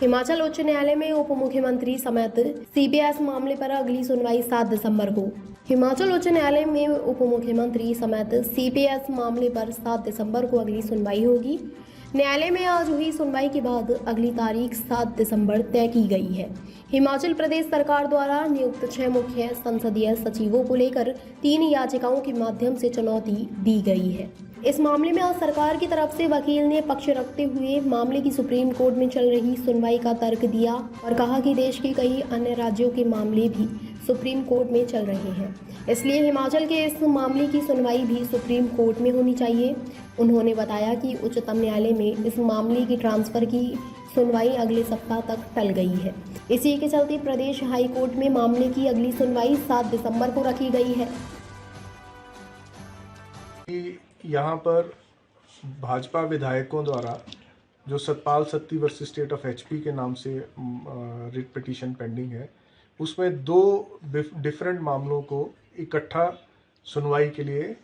हिमाचल उच्च न्यायालय में उप मुख्यमंत्री समेत सीपीएस मामले पर अगली सुनवाई 7 दिसंबर को। हिमाचल उच्च न्यायालय में उप मुख्यमंत्री समेत सीपीएस मामले पर 7 दिसंबर को अगली सुनवाई होगी। न्यायालय में आज हुई सुनवाई के बाद अगली तारीख 7 दिसंबर तय की गई है। हिमाचल प्रदेश सरकार द्वारा नियुक्त 6 मुख्य संसदीय सचिवों को लेकर 3 याचिकाओं के माध्यम से चुनौती दी गई है। इस मामले में आज सरकार की तरफ से वकील ने पक्ष रखते हुए मामले की सुप्रीम कोर्ट में चल रही सुनवाई का तर्क दिया और कहा कि देश के कई अन्य राज्यों के मामले भी सुप्रीम कोर्ट में चल रहे हैं, इसलिए हिमाचल के इस मामले की सुनवाई भी सुप्रीम कोर्ट में होनी चाहिए। उन्होंने बताया कि उच्चतम न्यायालय में इस मामले की ट्रांसफर की सुनवाई अगले सप्ताह तक टल गई है। इसी के चलते प्रदेश हाई कोर्ट में मामले की अगली सुनवाई 7 दिसंबर को रखी गई है। यहाँ पर भाजपा विधायकों द्वारा जो Satpal Satti versus state of HP के नाम से रिट पिटीशन पेंडिंग है, उसमें 2 डिफरेंट मामलों को इकट्ठा सुनवाई के लिए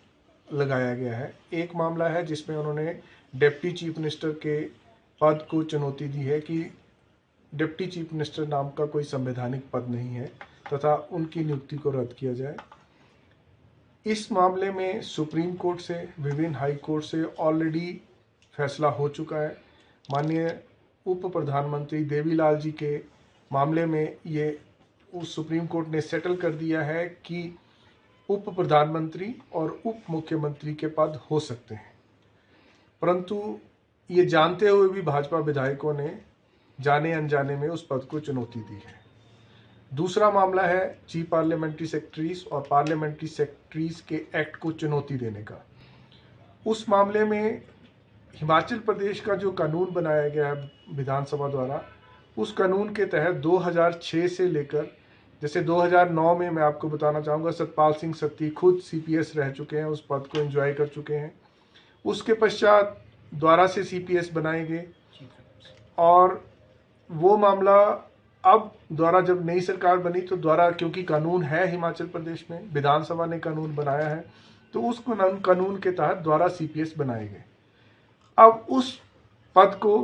लगाया गया है। एक मामला है जिसमें उन्होंने डिप्टी चीफ मिनिस्टर के पद को चुनौती दी है कि डिप्टी चीफ मिनिस्टर नाम का कोई संवैधानिक पद नहीं है तथा उनकी नियुक्ति को रद्द किया जाए। इस मामले में सुप्रीम कोर्ट से, विभिन्न हाई कोर्ट से ऑलरेडी फैसला हो चुका है। माननीय उप प्रधानमंत्री देवीलाल जी के मामले में ये उस सुप्रीम कोर्ट ने सेटल कर दिया है कि उप प्रधानमंत्री और उप मुख्यमंत्री के पद हो सकते हैं, परंतु ये जानते हुए भी भाजपा विधायकों ने जाने अनजाने में उस पद को चुनौती दी है। दूसरा मामला है चीफ पार्लियामेंट्री सेक्रेटरीज और पार्लियामेंट्री सेक्रेटरीज के एक्ट को चुनौती देने का। उस मामले में हिमाचल प्रदेश का जो कानून बनाया गया है विधानसभा द्वारा, उस कानून के तहत 2006 से लेकर, जैसे 2009 में मैं आपको बताना चाहूँगा, सतपाल सिंह सत्ती खुद सीपीएस रह चुके हैं, उस पद को एंजॉय कर चुके हैं। उसके पश्चात द्वारा से सीपीएस बनाए गए और वो मामला अब द्वारा जब नई सरकार बनी तो द्वारा, क्योंकि कानून है हिमाचल प्रदेश में, विधानसभा ने कानून बनाया है, तो उस कानून के तहत द्वारा सीपीएस बनाए गए। अब उस पद को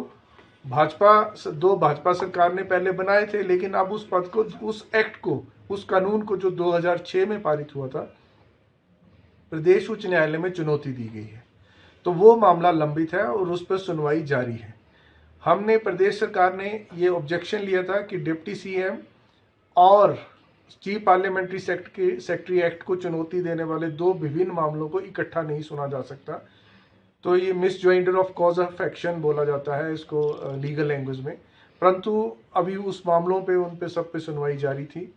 भाजपा सरकार ने पहले बनाए थे, लेकिन अब उस पद को, उस एक्ट को, उस कानून को जो 2006 में पारित हुआ था, प्रदेश उच्च न्यायालय में चुनौती दी गई है। तो वो मामला लंबित है और उस पर सुनवाई जारी है। हमने, प्रदेश सरकार ने ये ऑब्जेक्शन लिया था कि डिप्टी सीएम और चीफ पार्लियामेंट्री सेक्रेटरी एक्ट को चुनौती देने वाले 2 विभिन्न मामलों को इकट्ठा नहीं सुना जा सकता। तो ये मिसजॉइंडर ऑफ कॉज ऑफ एक्शन बोला जाता है इसको लीगल लैंग्वेज में, परंतु अभी उस मामलों पे, उन पे सब पे सुनवाई जारी थी।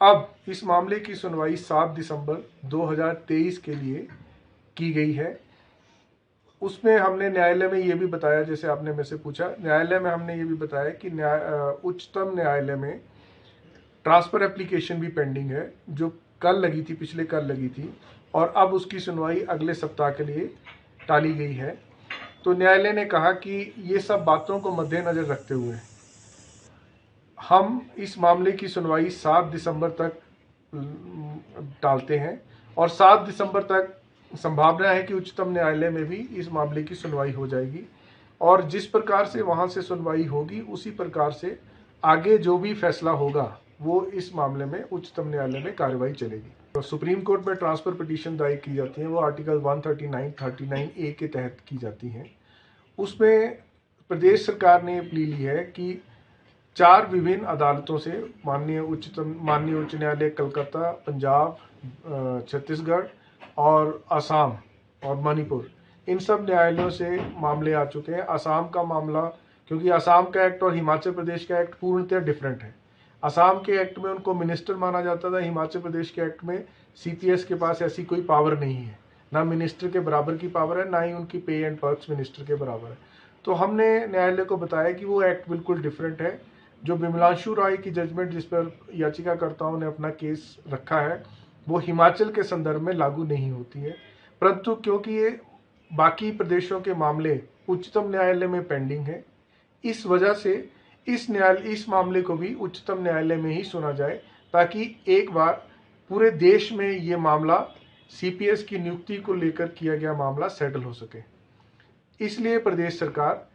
अब इस मामले की सुनवाई 7 दिसंबर 2023 के लिए की गई है। उसमें हमने न्यायालय में ये भी बताया, जैसे आपने मेरे से पूछा, न्यायालय में हमने ये भी बताया कि उच्चतम न्यायालय में ट्रांसफर एप्लीकेशन भी पेंडिंग है, जो कल लगी थी, पिछले कल लगी थी, और अब उसकी सुनवाई अगले सप्ताह के लिए टाली गई है। तो न्यायालय ने कहा कि ये सब बातों को मद्देनजर रखते हुए हम इस मामले की सुनवाई 7 दिसंबर तक टालते हैं और 7 दिसंबर तक संभावना है कि उच्चतम न्यायालय में भी इस मामले की सुनवाई हो जाएगी और जिस प्रकार से वहां से सुनवाई होगी उसी प्रकार से आगे जो भी फैसला होगा वो इस मामले में उच्चतम न्यायालय में कार्रवाई चलेगी। तो सुप्रीम कोर्ट में ट्रांसफर पिटीशन दायर की जाती है, वो आर्टिकल 139(39)A के तहत की जाती हैं। उसमें प्रदेश सरकार ने प्ली ली है कि 4 विभिन्न अदालतों से, माननीय उच्च न्यायालय कलकत्ता, पंजाब, छत्तीसगढ़ और असम और मणिपुर, इन सब न्यायालयों से मामले आ चुके हैं। असम का मामला, क्योंकि असम का एक्ट और हिमाचल प्रदेश का एक्ट पूर्णतः डिफरेंट है। असम के एक्ट में उनको मिनिस्टर माना जाता था, हिमाचल प्रदेश के एक्ट में सीपीएस के पास ऐसी कोई पावर नहीं है, ना मिनिस्टर के बराबर की पावर है, ना ही उनकी पे एंड पर्क्स मिनिस्टर के बराबर है। तो हमने न्यायालय को बताया कि वो एक्ट बिल्कुल डिफरेंट है। जो विमलांशु राय की जजमेंट जिस पर याचिकाकर्ताओं ने अपना केस रखा है, वो हिमाचल के संदर्भ में लागू नहीं होती है, परंतु क्योंकि ये बाकी प्रदेशों के मामले उच्चतम न्यायालय में पेंडिंग है, इस वजह से इस मामले को भी उच्चतम न्यायालय में ही सुना जाए, ताकि एक बार पूरे देश में ये मामला, सीपीएस की नियुक्ति को लेकर किया गया मामला सेटल हो सके। इसलिए प्रदेश सरकार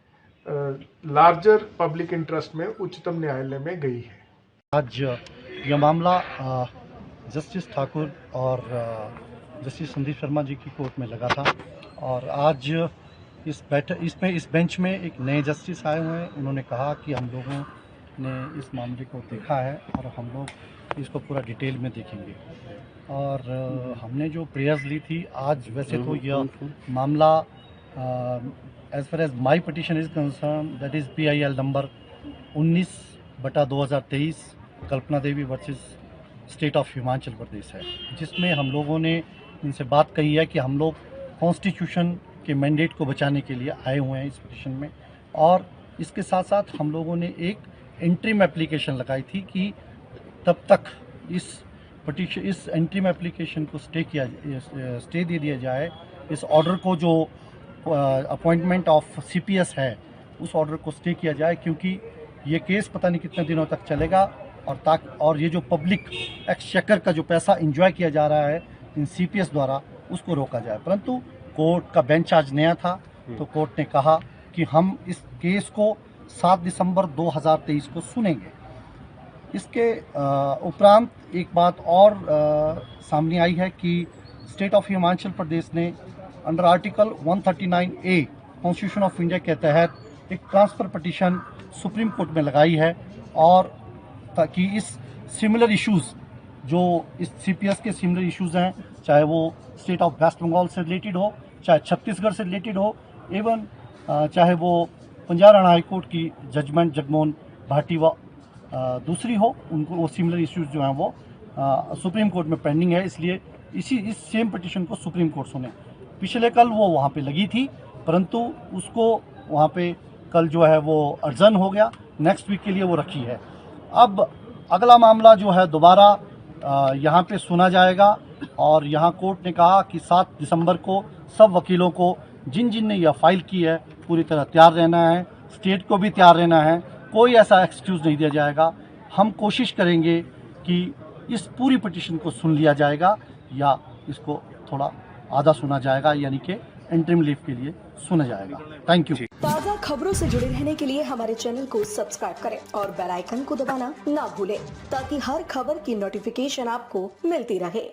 लार्जर पब्लिक इंटरेस्ट में उच्चतम न्यायालय में गई है। आज यह मामला जस्टिस ठाकुर और जस्टिस संदीप शर्मा जी की कोर्ट में लगा था और आज इस बेंच में एक नए जस्टिस आए हुए हैं। उन्होंने कहा कि हम लोगों ने इस मामले को देखा है और हम लोग इसको पूरा डिटेल में देखेंगे और हमने जो प्रेयर्स ली थी आज, वैसे तो यह मामला as far as my petition is concerned, that is PIL number 19/2023 Kalpana Devi versus state of Himachal Pradesh है, जिसमें हम लोगों ने इनसे बात कही है कि हम लोग कॉन्स्टिट्यूशन के मैंडेट को बचाने के लिए आए हुए हैं इस पिटिशन में। और इसके साथ साथ हम लोगों ने एक इंटरिम एप्लीकेशन लगाई थी कि तब तक इस इंटरिम एप्लीकेशन को स्टे दे दिया जाए, इस ऑर्डर को जो अपॉइंटमेंट ऑफ CPS है उस ऑर्डर को स्टे किया जाए, क्योंकि ये केस पता नहीं कितने दिनों तक चलेगा और ये जो पब्लिक एक्सचेकर का जो पैसा इंजॉय किया जा रहा है इन CPS द्वारा, उसको रोका जाए। परंतु कोर्ट का बेंच आज नया था, तो कोर्ट ने कहा कि हम इस केस को 7 दिसंबर 2023 को सुनेंगे। इसके उपरांत एक बात और सामने आई है कि स्टेट ऑफ हिमाचल प्रदेश ने under article 139A constitution of India के तहत एक ट्रांसफ़र पिटीशन सुप्रीम कोर्ट में लगाई है, और ताकि इस सिमिलर इश्यूज़ जो इस CPS के सिमिलर इश्यूज़ हैं, चाहे वो स्टेट ऑफ वेस्ट बंगाल से रिलेटेड हो, चाहे छत्तीसगढ़ से रिलेटेड हो, एवं चाहे वो पंजाब हरियाणा हाई कोर्ट की जजमेंट जगमोहन भाटी व दूसरी हो, उनको वो सिमिलर इश्यूज़ जो हैं वो सुप्रीम कोर्ट में पेंडिंग है। इसलिए इस सेम पिटीशन को सुप्रीम कोर्ट सुने। पिछले कल वो वहाँ पे लगी थी, परंतु उसको वहाँ पे कल जो है वो अर्जन हो गया, नेक्स्ट वीक के लिए वो रखी है। अब अगला मामला जो है दोबारा यहाँ पे सुना जाएगा और यहाँ कोर्ट ने कहा कि 7 दिसंबर को सब वकीलों को जिन ने यह फाइल की है पूरी तरह तैयार रहना है, स्टेट को भी तैयार रहना है, कोई ऐसा एक्सक्यूज़ नहीं दिया जाएगा। हम कोशिश करेंगे कि इस पूरी पिटीशन को सुन लिया जाएगा या इसको थोड़ा आधा सुना जाएगा, यानी कि इंटरिम लीव के लिए सुना जाएगा। Thank you. ताज़ा खबरों से जुड़े रहने के लिए हमारे चैनल को सब्सक्राइब करें और बेल आइकन को दबाना ना भूलें, ताकि हर खबर की नोटिफिकेशन आपको मिलती रहे।